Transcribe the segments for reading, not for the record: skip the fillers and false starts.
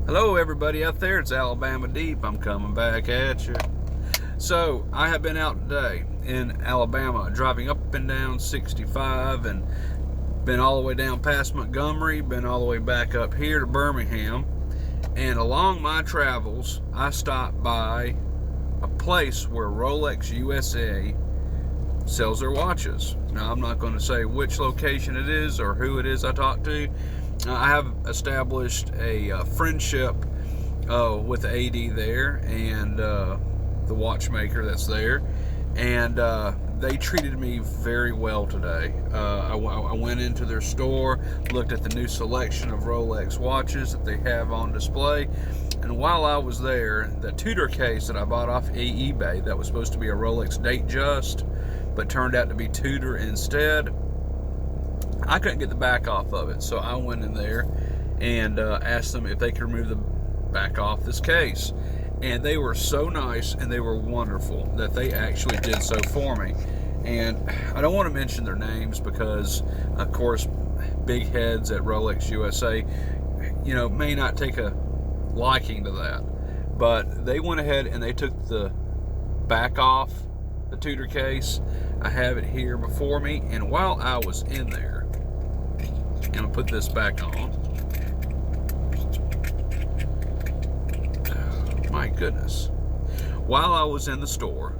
Hello everybody out there, it's Alabama Deep. I'm coming back at you. So, I have been out today in Alabama, driving up and down 65 and been all the way down past Montgomery, been all the way back up here to Birmingham. And along my travels, I stopped by a place where Rolex USA sells their watches. Now, I'm not going to say which location it is or who it is I talked to. I have established a friendship with the AD there and the watchmaker that's there, and they treated me very well today. I went into their store, looked at the new selection of Rolex watches that they have on display, and while I was there, the Tudor case that I bought off eBay that was supposed to be a Rolex Datejust but turned out to be Tudor instead, I couldn't get the back off of it, so I went in there and asked them if they could remove the back off this case. And they were so nice and they were wonderful that they actually did so for me. And I don't want to mention their names because, of course, big heads at Rolex USA, may not take a liking to that. But they went ahead and they took the back off the Tudor case. I have it here before me, and while I was in there, I'm going to put this back on. Oh, my goodness. While I was in the store,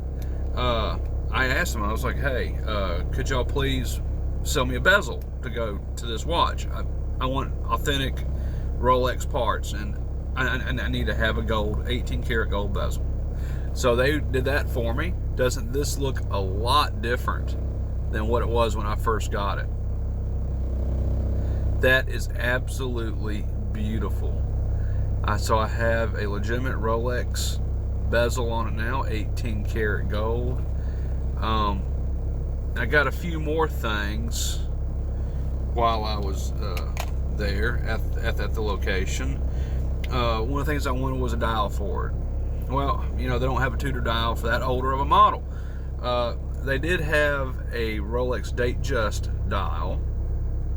I asked them, I was like, hey, could y'all please sell me a bezel to go to this watch? I want authentic Rolex parts, and I need to have a gold, 18 karat gold bezel. So they did that for me. Doesn't this look a lot different than what it was when I first got it? That is absolutely beautiful. So I have a legitimate Rolex bezel on it now, 18 karat gold. I got a few more things while I was there at the location. One of the things I wanted was a dial for it. Well, they don't have a Tudor dial for that older of a model. They did have a Rolex Datejust dial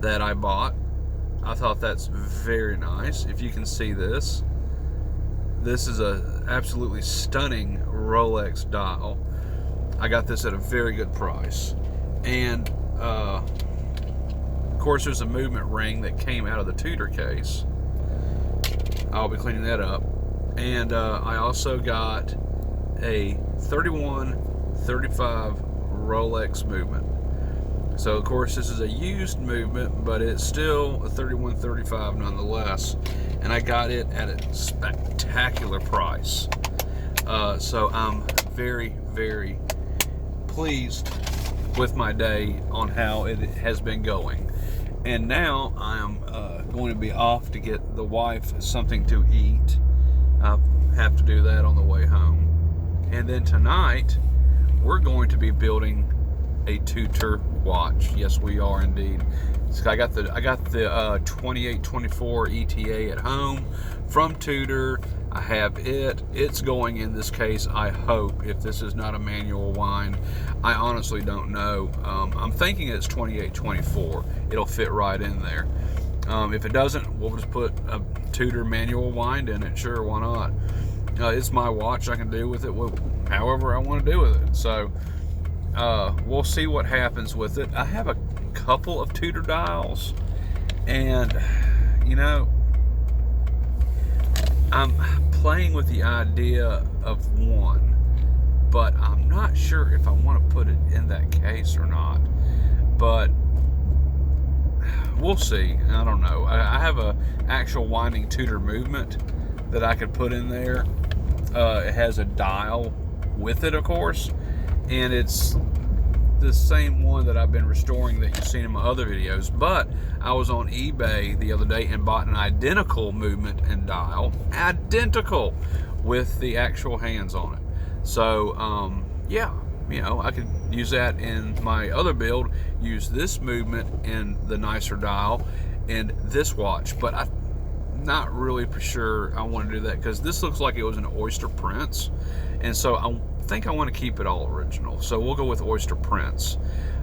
that I bought. I thought that's very nice. If you can see this, this is a absolutely stunning Rolex dial. I got this at a very good price. And of course, there's a movement ring that came out of the Tudor case. I'll be cleaning that up. And I also got a 3135 Rolex movement. So of course this is a used movement, but it's still a 3135 nonetheless. And I got it at a spectacular price. So I'm very, very pleased with my day on how it has been going. And now I'm going to be off to get the wife something to eat. I have to do that on the way home. And then tonight, we're going to be building a Tudor watch. Yes, we are indeed. So I got the 2824 ETA at home from Tudor. I have it. It's going in this case, I hope, if this is not a manual wind. I honestly don't know. I'm thinking it's 2824. It'll fit right in there. If it doesn't, we'll just put a Tudor manual wind in it. Sure, why not? It's my watch. I can do with it however I want to do with it. So we'll see what happens with it. I have a couple of Tudor dials, and I'm playing with the idea of one, but I'm not sure if I want to put it in that case or not. But we'll see. I don't know. I have a actual winding Tudor movement that I could put in there. It has a dial with it, of course, and it's the same one that I've been restoring that you've seen in my other videos. But I was on eBay the other day and bought an identical movement and dial, identical, with the actual hands on it. So yeah, I could use that in my other build, use this movement in the nicer dial and this watch. But I'm not really for sure I want to do that because this looks like it was an Oyster Prince, and so I think I want to keep it all original. So we'll go with Oyster Prince.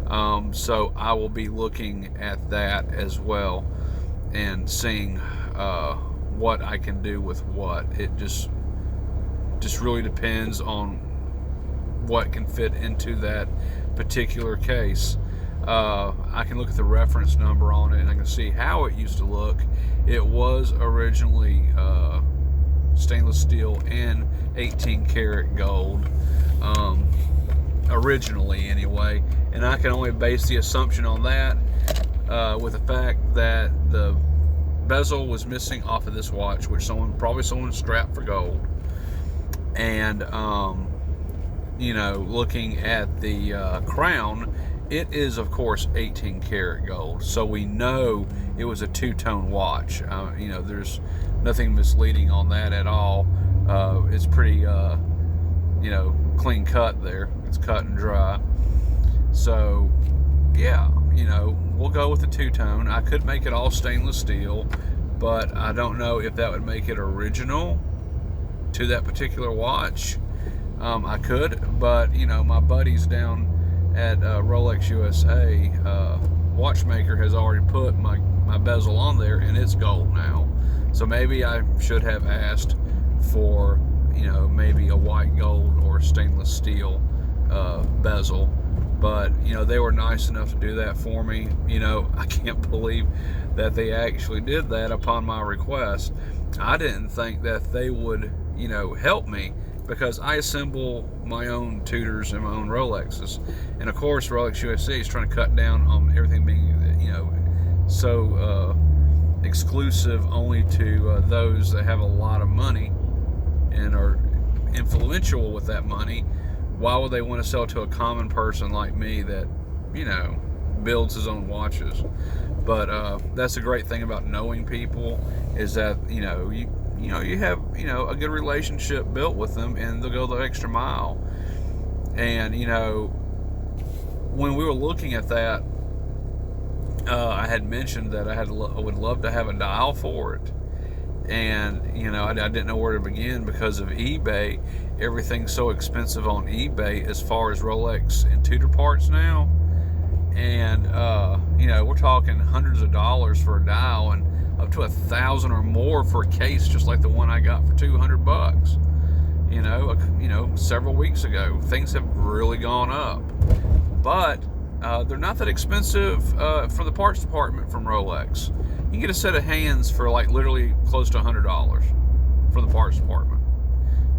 So I will be looking at that as well and seeing what I can do with what. It just really depends on what can fit into that particular case. I can look at the reference number on it and I can see how it used to look. It was originally stainless steel and 18 karat gold, originally anyway, and I can only base the assumption on that with the fact that the bezel was missing off of this watch, which probably someone strapped for gold. And looking at the crown, it is of course 18 karat gold, so we know it was a two-tone watch. There's nothing misleading on that at all. It's pretty clean cut there. It's cut and dry. So yeah, we'll go with the two-tone. I could make it all stainless steel, but I don't know if that would make it original to that particular watch. I could, but my buddies down at Rolex USA watchmaker has already put my bezel on there, and it's gold now. So maybe I should have asked for maybe a white gold or stainless steel bezel, but they were nice enough to do that for me. I can't believe that they actually did that upon my request. I didn't think that they would help me, because I assemble my own Tudors and my own Rolexes, and of course Rolex USA is trying to cut down on everything being so exclusive only to those that have a lot of money and are influential with that money. Why would they want to sell to a common person like me that builds his own watches? But that's a great thing about knowing people, is that you have a good relationship built with them, and they'll go the extra mile. And when we were looking at that, I had mentioned that I would love to have a dial for it, and I didn't know where to begin because of eBay. Everything's so expensive on eBay as far as Rolex and Tudor parts now, and we're talking hundreds of dollars for a dial, and up to $1,000 or more for a case, just like the one I got for $200. Several weeks ago. Things have really gone up, but they're not that expensive for the parts department from Rolex. You can get a set of hands for like literally close to $100 for the parts department.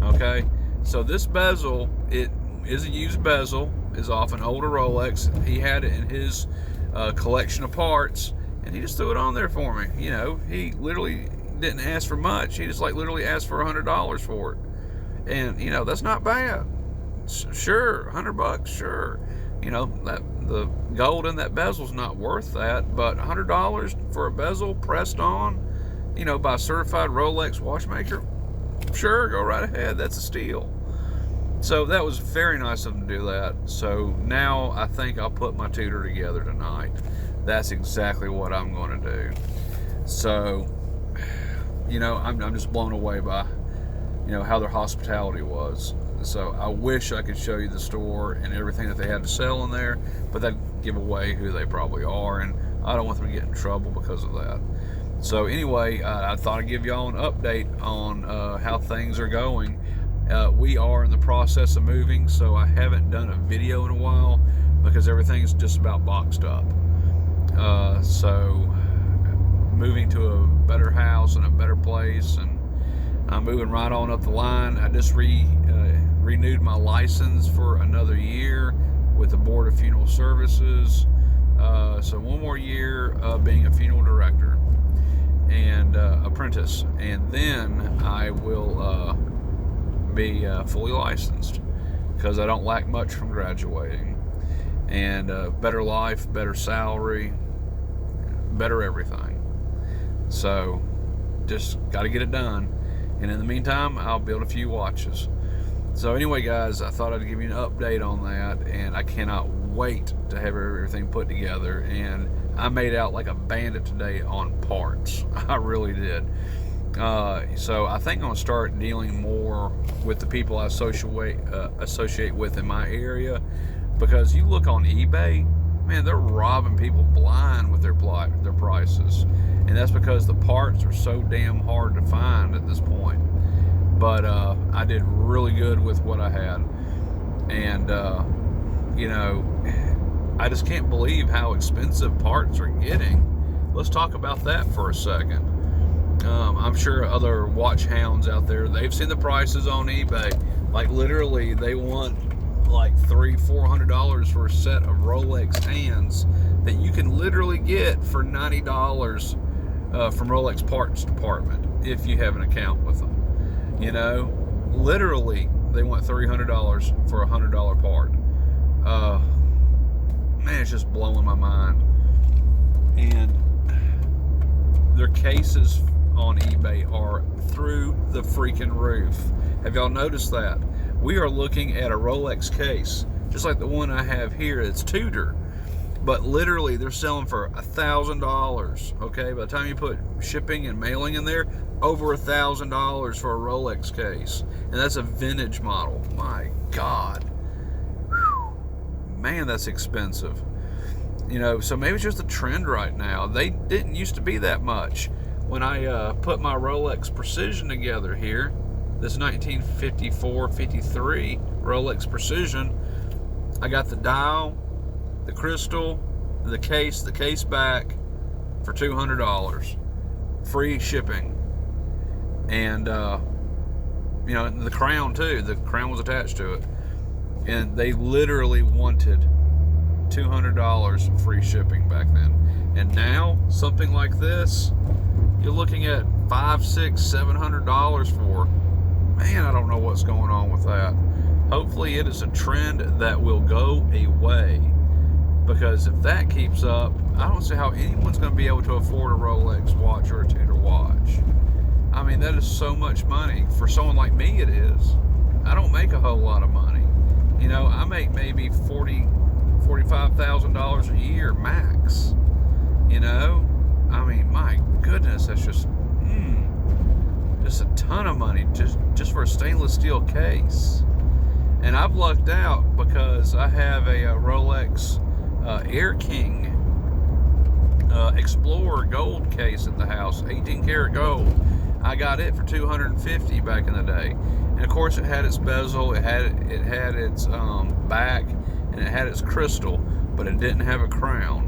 Okay, so this bezel, it is a used bezel, is off an older Rolex. He had it in his collection of parts, and he just threw it on there for me. He literally didn't ask for much. He just literally asked for $100 for it, and that's not bad. Sure, $100, sure. That the gold in that bezel's not worth that, but $100 for a bezel pressed on, by a certified Rolex watchmaker, sure, go right ahead. That's a steal. So that was very nice of them to do that. So now I think I'll put my Tudor together tonight. That's exactly what I'm going to do. So, I'm just blown away by, how their hospitality was. So I wish I could show you the store and everything that they had to sell in there, but that'd give away who they probably are, and I don't want them to get in trouble because of that. So anyway, I thought I'd give y'all an update on how things are going. We are in the process of moving, so I haven't done a video in a while because everything's just about boxed up. So moving to a better house and a better place, and I'm moving right on up the line. I just renewed my license for another year with the Board of Funeral Services. So one more year of being a funeral director and apprentice, and then I will be fully licensed, because I don't lack much from graduating. And better life, better salary, better everything. So just got to get it done. And in the meantime, I'll build a few watches. So anyway, guys, I thought I'd give you an update on that, and I cannot wait to have everything put together. And I made out like a bandit today on parts. I really did. So I think I'm going to start dealing more with the people I associate with in my area, because you look on eBay, man, they're robbing people blind with their prices. and that's because the parts are so damn hard to find at this point. But I did really good with what I had, and I just can't believe how expensive parts are getting. Let's talk about that for a second. I'm sure other watch hounds out there, they've seen the prices on eBay. Like literally, they want like $300-400 for a set of Rolex hands that you can literally get for $90 from Rolex Parts Department if you have an account with them. Literally, they want $300 for a $100 part. Man, it's just blowing my mind. And their cases on eBay are through the freaking roof. Have y'all noticed that? We are looking at a Rolex case, just like the one I have here. It's Tudor, but literally they're selling for $1,000. Okay, by the time you put shipping and mailing in there, over $1,000 for a Rolex case, and that's a vintage model. My God, whew. Man, that's expensive. So maybe it's just a trend right now. They didn't used to be that much. When I put my Rolex Precision together here, this 1954-53 Rolex Precision, I got the dial, the crystal, the case back for $200, free shipping, and the crown too. The crown was attached to it, and they literally wanted $200 free shipping back then. And now something like this, you're looking at $500, $600, $700 for. Man, I don't know what's going on with that. Hopefully it is a trend that will go away, because if that keeps up, I don't see how anyone's going to be able to afford a Rolex watch or a Tudor watch. I mean, that is so much money. For someone like me, it is. I don't make a whole lot of money. I make maybe $45,000 a year max. I mean, my goodness, that's just a ton of money just for a stainless steel case. And I've lucked out because I have a Rolex Air King Explorer gold case at the house, 18 karat gold. I got it for $250 back in the day, and of course it had its bezel, it had its back, and it had its crystal, but it didn't have a crown.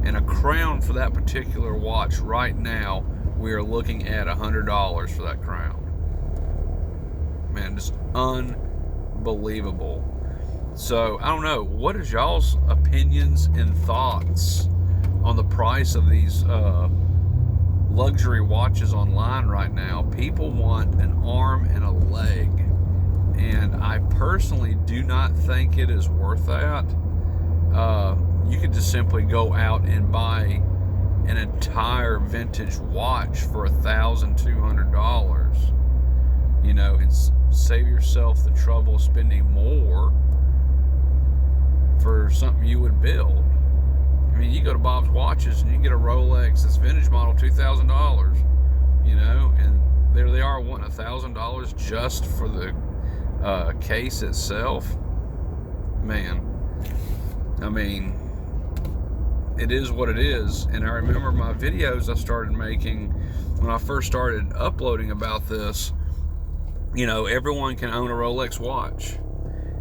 And a crown for that particular watch right now, we are looking at $100 for that crown. Man, just unbelievable. So I don't know, what is y'all's opinions and thoughts on the price of these luxury watches online right now? People want an arm and a leg, and I personally do not think it is worth that. You could just simply go out and buy an entire vintage watch for $1,200, and save yourself the trouble of spending more for something you would build. I mean, you go to Bob's Watches and you can get a Rolex that's vintage model, $2,000, and there they are wanting $1,000 just for the case itself. Man, I mean, it is what it is. And I remember my videos I started making when I first started uploading about this. Everyone can own a Rolex watch,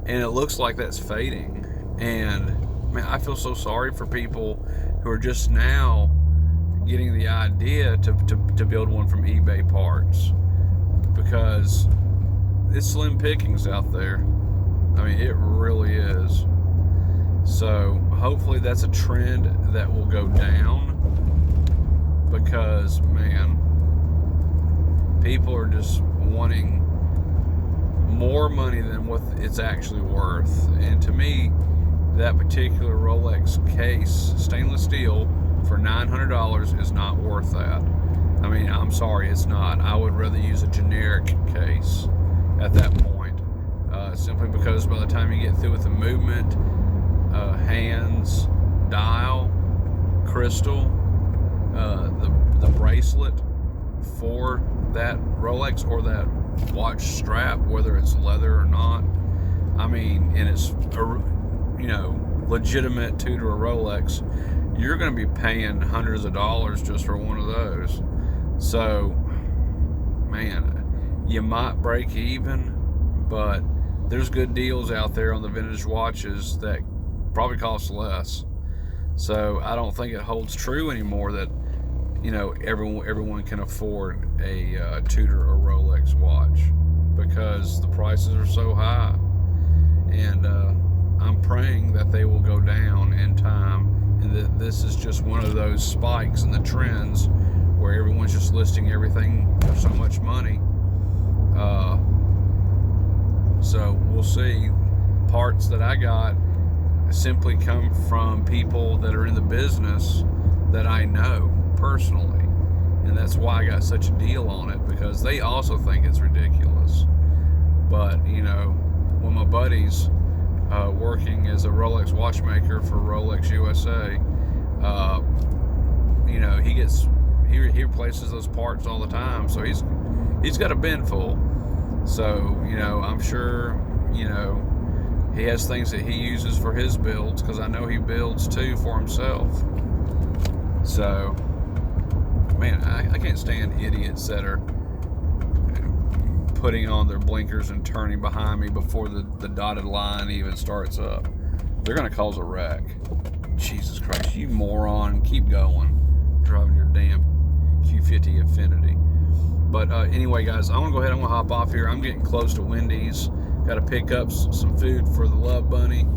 and it looks like that's fading. And man, I feel so sorry for people who are just now getting the idea to build one from eBay parts, because it's slim pickings out there. I mean, it really is. So hopefully that's a trend that will go down, because man, people are just wanting more money than what it's actually worth. And to me, that particular Rolex case, stainless steel, for $900 is not worth that. I mean, I'm sorry, it's not. I would rather use a generic case at that point, simply because by the time you get through with the movement, hands, dial, crystal, the bracelet for that Rolex or that watch strap, whether it's leather or not, I mean, and it's legitimate Tudor or Rolex, you're going to be paying hundreds of dollars just for one of those. So, man, you might break even, but there's good deals out there on the vintage watches that probably cost less. So I don't think it holds true anymore that, you know, everyone can afford a Tudor or Rolex watch, because the prices are so high. And I'm praying that they will go down in time, and that this is just one of those spikes in the trends where everyone's just listing everything for so much money. So we'll see. Parts that I got simply come from people that are in the business that I know personally, and that's why I got such a deal on it, because they also think it's ridiculous. But you know, when my buddy's working as a Rolex watchmaker for Rolex USA, you know, he replaces those parts all the time, so he's got a bin full. So, you know, I'm sure, you know, he has things that he uses for his builds, because I know he builds too for himself. So, man, I can't stand idiots that are putting on their blinkers and turning behind me before the dotted line even starts up. They're going to cause a wreck. Jesus Christ, you moron. Keep going. Driving your damn Q50 Infinity. But anyway, guys, I'm going to go ahead. I'm going to hop off here. I'm getting close to Wendy's. Got to pick up some food for the Love Bunny.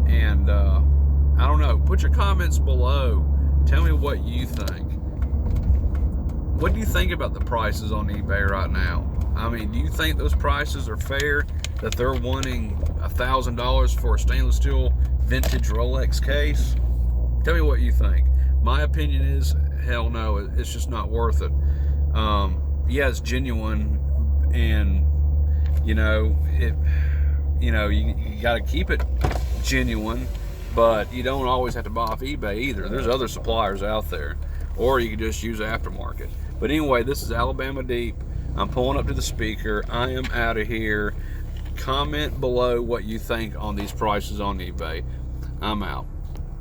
And I don't know. Put your comments below. Tell me what you think. What do you think about the prices on eBay right now? I mean, do you think those prices are fair, that they're wanting $1,000 for a stainless steel vintage Rolex case? Tell me what you think. My opinion is, hell no, it's just not worth it. Yeah, it's genuine, and you know, you got to keep it genuine, but you don't always have to buy off eBay either. There's other suppliers out there, or you can just use aftermarket. But anyway, this is Alabama Deep. I'm pulling up to the speaker. I am out of here. Comment below what you think on these prices on eBay. I'm out.